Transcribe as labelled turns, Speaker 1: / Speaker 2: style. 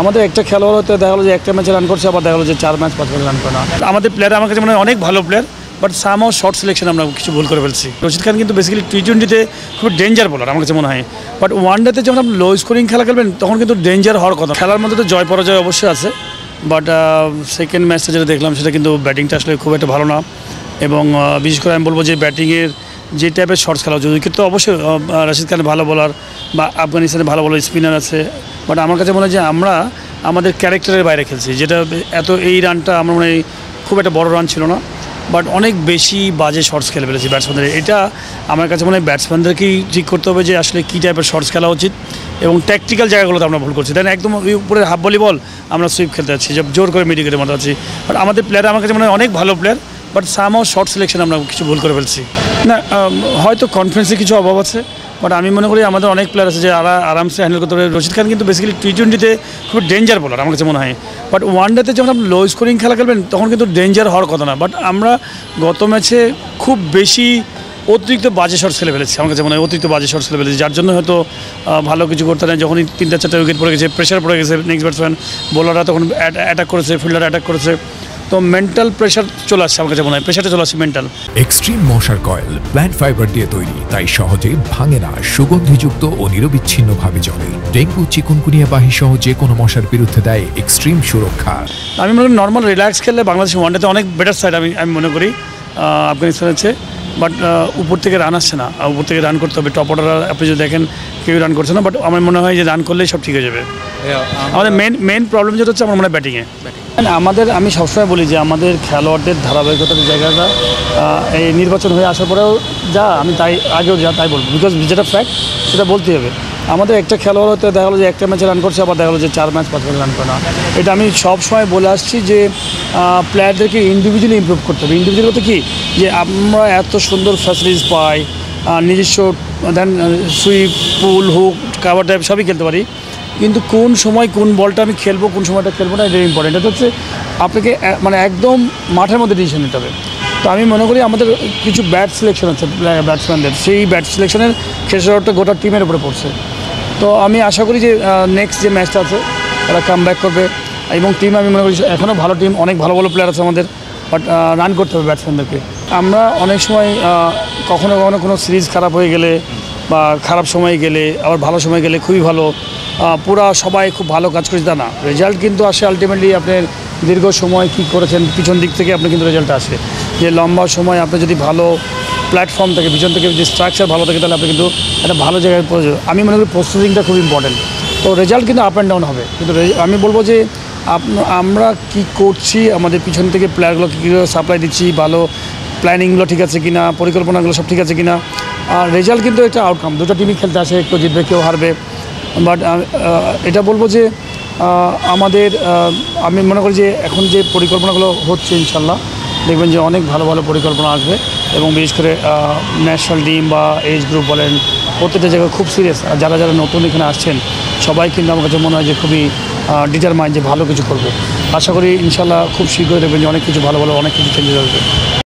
Speaker 1: আমাদের একটা খেলোয়াড় হতে দেখা গেলো যে একটা ম্যাচে রান করছে, আবার দেখা গেলো যে 4 ম্যাচ 5 ম্যাচ রান করে না। আমাদের প্লেয়ার আমার কাছে মনে হয় অনেক ভালো player, but somehow short selection আমরা কিছু ভুল করে ফেলছি। রশিদ খান কিন্তু বেসিক্যালি টি-20-তে খুব ডেঞ্জার বোলার আমার কাছে মনে হয়, বাট ওয়ানডেতে যখন আপনি লো স্কোরিং খেলা খেলবেন তখন কিন্তু ডেঞ্জার হওয়ার কথা। খেলার মধ্যে তো জয় পরাজয় অবশ্যই আছে, বাট সেকেন্ড ম্যাচটা যেটা দেখলাম সেটা কিন্তু ব্যাটিংটা আসলে খুব একটা ভালো না, এবং বিশেষ করে আমি বলবো যে ব্যাটিংয়ের যে টাইপের শর্টস খেলা হচ্ছে, উইকেট তো অবশ্যই রশিদ খান ভালো বোলার বা আফগানিস্তানে ভালো ভালো স্পিনার আছে, বাট আমার কাছে মনে হয় যে আমরা আমাদের ক্যারেক্টারের বাইরে খেলছি, যেটা এই রানটা আমার মনে হয় খুব একটা বড় রান ছিল না, বাট অনেক বেশি বাজে শর্টস খেলে ফেলেছি ব্যাটসম্যানদের। এটা আমার কাছে মনে হয় ব্যাটসম্যানদেরকেই ঠিক করতে হবে যে আসলে কী টাইপের শর্টস খেলা উচিত, এবং ট্যাকটিক্যাল জায়গাগুলোতে আমরা ভুল করছি। তাই না, একদম উপরে হাফ ভলি বল আমরা সুইপ খেলতে যাচ্ছি, যে জোর করে মিডিকেটের মতো আছি, বাট আমাদের প্লেয়ার আমার কাছে মনে হয় অনেক ভালো player, but somehow short selection আমরা কিছু ভুল করে ফেলছি। না, হয়তো কনফিডেন্সের কিছু অভাব আছে, বাট আমি মনে করি আমাদের অনেক প্লেয়ার আছে যে আরামসে হ্যান্ডেল করতে পারে। রশিদ খান কিন্তু বেসিক্যালি টি-20-তে খুব ডেঞ্জার বোলার আমার কাছে মনে হয়, বাট ওয়ানডেতে যখন আপনি লো স্কোরিং খেলা খেলবেন তখন কিন্তু ডেঞ্জার হওয়ার কথা না, বাট আমরা গত ম্যাচে খুব বেশি অতিরিক্ত বাজে শর্টস খেলে ফেলেছি। আমার কাছে মনে হয় অতিরিক্ত বাজে শর্টস খেলে ফেলেছি, যার জন্য হয়তো ভালো কিছু করতে নেই। যখনই 3-4 উইকেট পড়ে গেছে, প্রেশার পড়ে গেছে, নেক্সট ব্যাটসম্যান বোলাররা তখন অ্যাটাক করেছে, ফিল্ডার অ্যাটাক করেছে, তো মেন্টাল প্রেশার চলে আসছে আমার কাছে মনে হয়, প্রেশারটা চলে আসছে মেন্টাল।
Speaker 2: এক্সট্রিম মশার কয়েল প্ল্যান্ট ফাইবার দিয়ে তৈরি, তাই সহজে ভাঙে না, সুগন্ধিযুক্ত ও নিরবিচ্ছিন্নভাবে জ্বলে। ডেঙ্গু, চিকুনগুনিয়া বাহি সহ যে কোনো মশার বিরুদ্ধে দেয় এক্সট্রিম সুরক্ষা।
Speaker 1: আমি মনে করি নর্মাল রিল্যাক্স খেললে বাংলাদেশ ওয়ানডেতে অনেক বেটার সাইড আমি মনে করি আফগানিস্তানের চেয়ে, বাট উপর থেকে রান আসছে না, উপর থেকে রান করতে হবে। টপ অর্ডার আপনি যদি দেখেন কেউ রান করছে না, বাট আমার মনে হয় যে রান করলেই সব ঠিক হয়ে যাবে। আমাদের মেন প্রবলেম যেটা হচ্ছে আমার মনে হয় ব্যাটিংয়ে। আমি সবসময় বলি যে আমাদের খেলোয়াড়দের ধারাবাহিকতার জায়গাটা এই নির্বাচন হয়ে আসার পরেও আমি আগেও তাই বলবো, বিকজ যেটা ফ্যাক্ট সেটা বলতেই হবে। আমাদের একটা খেলোয়াড় হতে দেখা গেলো যে একটা ম্যাচে রান করছে, আবার দেখা গেলো যে 4 ম্যাচ 5 ম্যাচ রান করে না। এটা আমি সবসময় বলে আসছি যে প্লেয়ারদেরকে ইন্ডিভিজুয়ালি ইমপ্রুভ করতে হবে। ইন্ডিভিজুয়াল বলতে কি, যে আমরা এত সুন্দর ফ্যাসিলিটিস পাই, নিজস্ব দেন সুইপ, পুল, হুক, কাভার টাইপ সবই খেলতে পারি, কিন্তু কোন সময় কোন বলটা আমি খেলবো, কোন সময়টা খেলবো না, এটা ইম্পর্টেন্ট। এটা হচ্ছে আপনাকে মানে একদম মাঠের মধ্যে ডিসিশন নিতে হবে। তো আমি মনে করি আমাদের কিছু ব্যাট সিলেকশন আছে ব্যাটসম্যানদের, সেই ব্যাট সিলেকশনের খেসারতটা গোটা টিমের উপরে পড়ছে। তো আমি আশা করি যে নেক্সট যে ম্যাচটা আছে তারা কাম ব্যাক করবে, এবং টিম আমি মনে করি এখনও ভালো টিম, অনেক ভালো ভালো প্লেয়ার আছে আমাদের, বাট রান করতে হবে ব্যাটসম্যানদেরকে। আমরা অনেক সময় কখনো কখনো কোনো সিরিজ খারাপ হয়ে গেলে বা খারাপ সময় গেলে, আবার ভালো সময় গেলে খুবই ভালো, পুরা সবাই খুব ভালো কাজ করেছে তা না, রেজাল্ট কিন্তু আসে আলটিমেটলি আপনার দীর্ঘ সময় কী করেছেন পিছন দিক থেকে আপনি কিন্তু রেজাল্ট আসে। যে লম্বা সময় আপনি যদি ভালো প্ল্যাটফর্ম থাকে, পিছন থেকে যদি স্ট্রাকচার ভালো থাকে, তাহলে আপনি কিন্তু একটা ভালো জায়গায় পৌঁছে। আমি মনে করি প্রসেসিংটা খুব ইম্পর্টেন্ট। তো রেজাল্ট কিন্তু আপ অ্যান্ড ডাউন হবে, কিন্তু আমি বলবো যে আমরা কি করছি, আমাদের পিছন থেকে প্লেয়ারগুলো কীভাবে সাপ্লাই দিচ্ছি, ভালো প্ল্যানিংগুলো ঠিক আছে কিনা, পরিকল্পনাগুলো সব ঠিক আছে কিনা। আর রেজাল্ট কিন্তু একটা আউটকাম, দুটো টিমই খেলতে আসে, কেউ জিতবে কেউ হারবে, বাট এটা বলবো যে আমি মনে করি যে এখন যে পরিকল্পনাগুলো হচ্ছে ইনশাল্লাহ দেখবেন যে অনেক ভালো ভালো পরিকল্পনা আসবে, এবং বিশেষ করে ন্যাশনাল টিম বা এজ গ্রুপ বলেন, প্রত্যেকটা জায়গায় খুব সিরিয়াস। আর যারা নতুন এখানে আসছেন সবাই কিন্তু আমার কাছে মনে হয় যে খুবই ডিটারমাইন্ড যে ভালো কিছু করবো। আশা করি ইনশাল্লাহ খুব শীঘ্রই দেখবেন যে অনেক কিছু ভালো ভালো অনেক কিছু চেঞ্জেস আসবে।